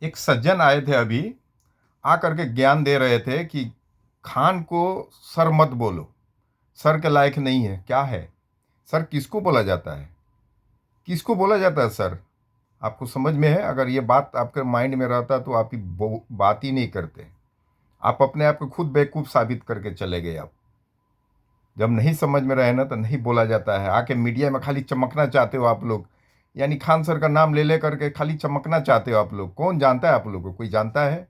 एक सज्जन आए थे अभी, आ करके ज्ञान दे रहे थे कि खान को सर मत बोलो, सर के लायक नहीं है। क्या है सर? किसको बोला जाता है? किसको बोला जाता है सर? आपको समझ में है? अगर ये बात आपके माइंड में रहता तो आप ही बात ही नहीं करते। आप अपने आप को खुद बेवकूफ़ साबित करके चले गए। आप जब नहीं समझ में रहे ना तो नहीं बोला जाता है। आके मीडिया में खाली चमकना चाहते हो आप लोग, यानी खान सर का नाम ले ले करके खाली चमकना चाहते हो आप लोग। कौन जानता है आप लोग को? कोई जानता है?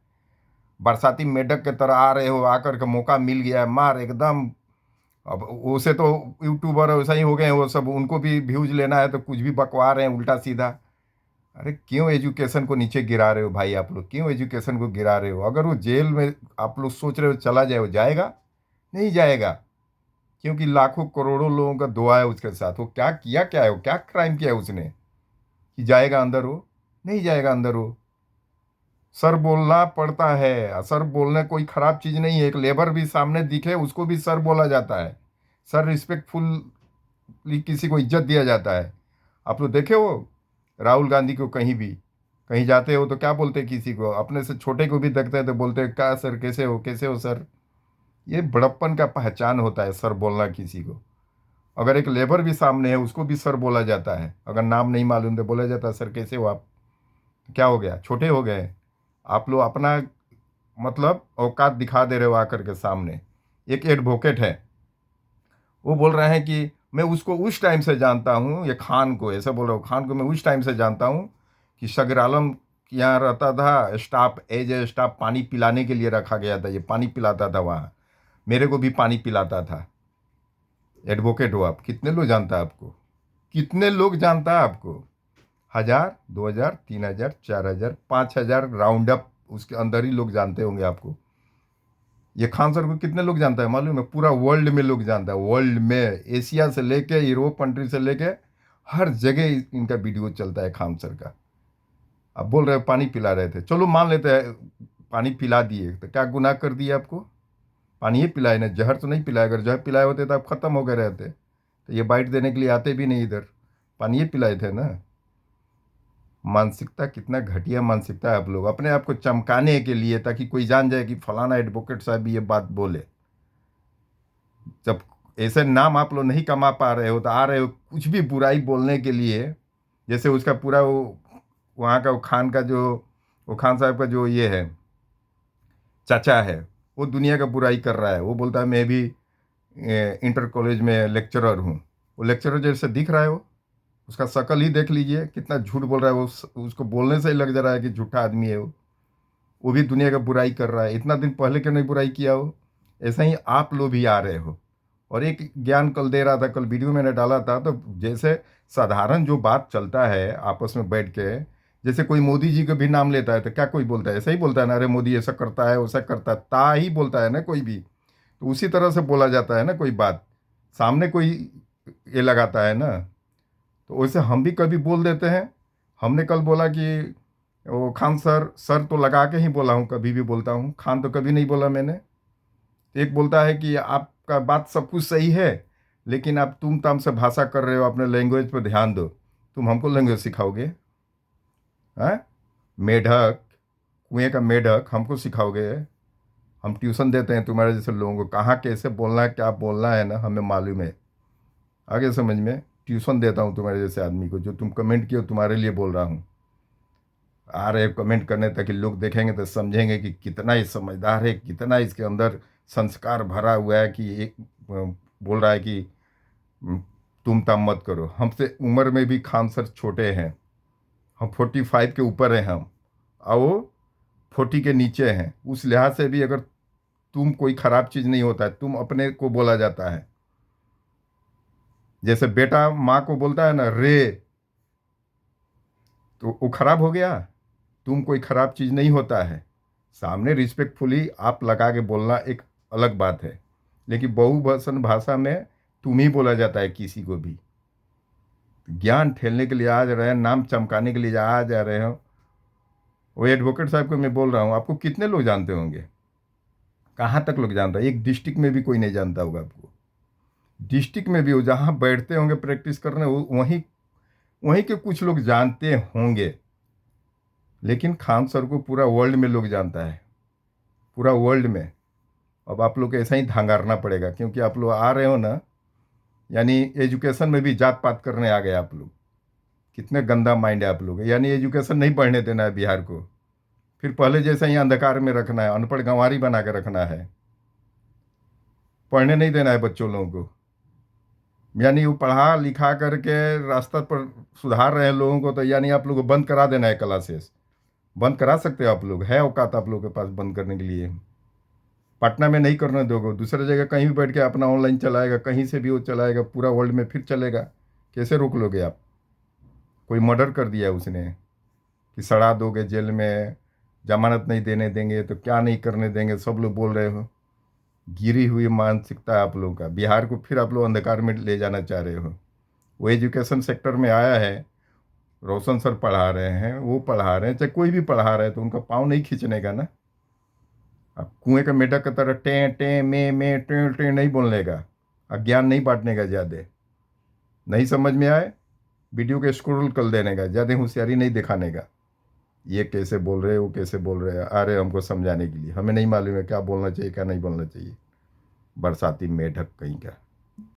बरसाती मेढक के तरह आ रहे हो, आकर के मौका मिल गया है, मार एकदम। अब उसे तो यूट्यूबर वैसा ही हो गए हैं वो सब, उनको भी व्यूज लेना है तो कुछ भी बकवा रहे हैं उल्टा सीधा। अरे क्यों एजुकेशन को नीचे गिरा रहे हो भाई? आप लोग क्यों एजुकेशन को गिरा रहे हो? अगर वो जेल में आप लोग सोच रहे हो चला जाए, वो जाएगा? नहीं जाएगा। क्योंकि लाखों करोड़ों लोगों का दुआ है उसके साथ। वो क्या किया, क्या है वो, क्या क्राइम किया है उसने कि जाएगा अंदर? वो नहीं जाएगा अंदर। वो सर बोलना पड़ता है। सर बोलना कोई खराब चीज नहीं है। एक लेबर भी सामने दिखे उसको भी सर बोला जाता है। सर रिस्पेक्टफुली किसी को इज्जत दिया जाता है। आप लोग देखे हो राहुल गांधी को? कहीं भी कहीं जाते हो तो क्या बोलते हैं? किसी को अपने से छोटे को भी देखते हैं तो बोलते हैं क्या सर, कैसे हो, कैसे हो सर। ये बड़प्पन का पहचान होता है सर बोलना किसी को। अगर एक लेबर भी सामने है उसको भी सर बोला जाता है। अगर नाम नहीं मालूम तो बोला जाता है सर कैसे हो आप। क्या हो गया? छोटे हो गए? आप लोग अपना मतलब औकात दिखा दे रहे हो आकर के सामने। एक एडवोकेट है, वो बोल रहे हैं कि मैं उसको उस टाइम से जानता हूँ, ये खान को ऐसे बोल रहा हूँ, खान को मैं उस टाइम से जानता हूँ कि सगर आलम यहाँ रहता था। स्टाफ एज ए स्टाफ पानी पिलाने के लिए रखा गया था। ये पानी पिलाता था वहाँ, मेरे को भी पानी पिलाता था। एडवोकेट हो आप? कितने लोग जानता है आपको? कितने लोग जानता है आपको? 1,000, 2,000, 3,000, 4,000, 5,000 राउंड अप उसके अंदर ही लोग जानते होंगे आपको। ये खान सर को कितने लोग जानता है मालूम है? पूरा वर्ल्ड में लोग जानता है। वर्ल्ड में, एशिया से लेके यूरोप कंट्री से लेके हर जगह इनका वीडियो चलता है खान सर का। अब बोल रहे हो पानी पिला रहे थे, चलो मान लेते हैं पानी पिला दिए, तो क्या गुनाह कर दिए आपको? पानी ही पिलाए ना, जहर तो नहीं पिलाए। अगर जहर पिलाए होते तो आप खत्म हो गए रहते, तो ये बाइट देने के लिए आते भी नहीं इधर। पानी ही पिलाए थे ना। मानसिकता कितना घटिया मानसिकता है आप लोग, अपने आप को चमकाने के लिए, ताकि कोई जान जाए कि फलाना एडवोकेट साहब भी ये बात बोले। जब ऐसे नाम आप लोग नहीं कमा पा रहे हो तो आ रहे हो कुछ भी बुराई बोलने के लिए। जैसे उसका पूरा वो वहाँ का वो खान का जो, वो खान साहब का जो ये है चाचा है, वो दुनिया का बुराई कर रहा है। वो बोलता है मैं भी इंटर कॉलेज में लेक्चरर हूँ। वो लेक्चरर जैसे दिख रहा है वो? उसका शक्ल ही देख लीजिए, कितना झूठ बोल रहा है वो। उसको बोलने से ही लग जा रहा है कि झूठा आदमी है वो भी दुनिया का बुराई कर रहा है। इतना दिन पहले क्यों नहीं बुराई किया हो? ऐसा ही आप लोग भी आ रहे हो। और एक ज्ञान कल दे रहा था, कल वीडियो मैंने डाला था, तो जैसे साधारण जो बात चलता है आपस में बैठ के, जैसे कोई मोदी जी का भी नाम लेता है तो क्या कोई बोलता है? ऐसा ही बोलता है ना, अरे मोदी ऐसा करता है वैसा करता है, ता ही बोलता है ना कोई भी। तो उसी तरह से बोला जाता है ना कोई बात, सामने कोई ये लगाता है ना। तो वैसे हम भी कभी बोल देते हैं। हमने कल बोला कि वो खान सर, सर तो लगा के ही बोला हूँ, कभी भी बोलता हूँ, खान तो कभी नहीं बोला मैंने। एक बोलता है कि आपका बात सब कुछ सही है, लेकिन आप तुम ताम से भाषा कर रहे हो, अपने लैंग्वेज पर ध्यान दो। तुम हमको लैंग्वेज सिखाओगे? हाँ, मेढक, कुएं का मेढक हमको सिखाओगे? हम ट्यूशन देते हैं तुम्हारे जैसे लोगों को, कहाँ कैसे बोलना है, क्या बोलना है ना, हमें मालूम है। आगे समझ में? ट्यूशन देता हूँ तुम्हारे जैसे आदमी को। जो तुम कमेंट किए हो तुम्हारे लिए बोल रहा हूँ। आ रहे कमेंट करने, ताकि लोग देखेंगे तो समझेंगे कि कितना ही समझदार है, कितना इसके अंदर संस्कार भरा हुआ है। कि एक बोल रहा है कि "हम्म, तुम ताम मत करो"। हमसे उम्र में भी खान सर छोटे हैं। हम 45 के ऊपर हैं हम, और वो 40 के नीचे हैं। उस लिहाज से भी अगर तुम कोई खराब चीज़ नहीं होता है, तुम अपने को बोला जाता है। जैसे बेटा माँ को बोलता है ना रे, तो वो खराब हो गया? तुम कोई खराब चीज़ नहीं होता है। सामने रिस्पेक्टफुली आप लगा के बोलना एक अलग बात है, लेकिन बहुवचन भाषा में तुम ही बोला जाता है किसी को भी। ज्ञान ठेलने के लिए आ जा रहे हैं, नाम चमकाने के लिए आ जा रहे हो। वो एडवोकेट साहब को मैं बोल रहा हूँ, आपको कितने लोग जानते होंगे? कहाँ तक लोग जानता है? एक डिस्ट्रिक्ट में भी कोई नहीं जानता होगा आपको। डिस्ट्रिक्ट में भी हो जहाँ बैठते होंगे प्रैक्टिस करने, वहीं वहीं के कुछ लोग जानते होंगे। लेकिन खान सर को पूरा वर्ल्ड में लोग जानता है, पूरा वर्ल्ड में। अब आप लोग को ऐसा ही धांगारना पड़ेगा, क्योंकि आप लोग आ रहे हो ना, यानी एजुकेशन में भी जात पात करने आ गए आप लोग। कितने गंदा माइंड है आप लोग, यानी एजुकेशन नहीं पढ़ने देना है बिहार को, फिर पहले जैसा ही अंधकार में रखना है, अनपढ़ गंवारी बना के रखना है, पढ़ने नहीं देना है बच्चों लोगों को। यानी वो पढ़ा लिखा करके रास्ता पर सुधार रहे हैं लोगों को, तो यानी आप लोग को बंद करा देना है क्लासेस। बंद करा सकते हो आप लोग, है औकात आप लोग के पास बंद करने के लिए। पटना में नहीं करने दोगे, दूसरी जगह कहीं भी बैठ के अपना ऑनलाइन चलाएगा, कहीं से भी वो चलाएगा, पूरा वर्ल्ड में फिर चलेगा। कैसे रोक लोगे आप? कोई मर्डर कर दिया उसने कि सड़ा दोगे जेल में, जमानत नहीं देने देंगे, तो क्या नहीं करने देंगे, सब लोग बोल रहे हो। गिरी हुई मानसिकता है आप लोगों का, बिहार को फिर आप लोग अंधकार में ले जाना चाह रहे हो। वो एजुकेशन सेक्टर में आया है, रोशन सर पढ़ा रहे हैं, वो पढ़ा रहे हैं, चाहे कोई भी पढ़ा रहे हैं, तो उनका पाँव नहीं खींचने का ना। अब कुएं का मेढक की तरह टे टे में टे टे नहीं बोलने का, अज्ञान नहीं बांटने का ज़्यादा। नहीं समझ में आए, वीडियो के स्क्रॉल कर देने का, ज़्यादा होशियारी नहीं दिखाने का। ये कैसे बोल रहे हैं, वो कैसे बोल रहे हैं, आ रहे हमको समझाने के लिए, हमें नहीं मालूम है क्या बोलना चाहिए क्या नहीं बोलना चाहिए। बरसाती मेढक कहीं का।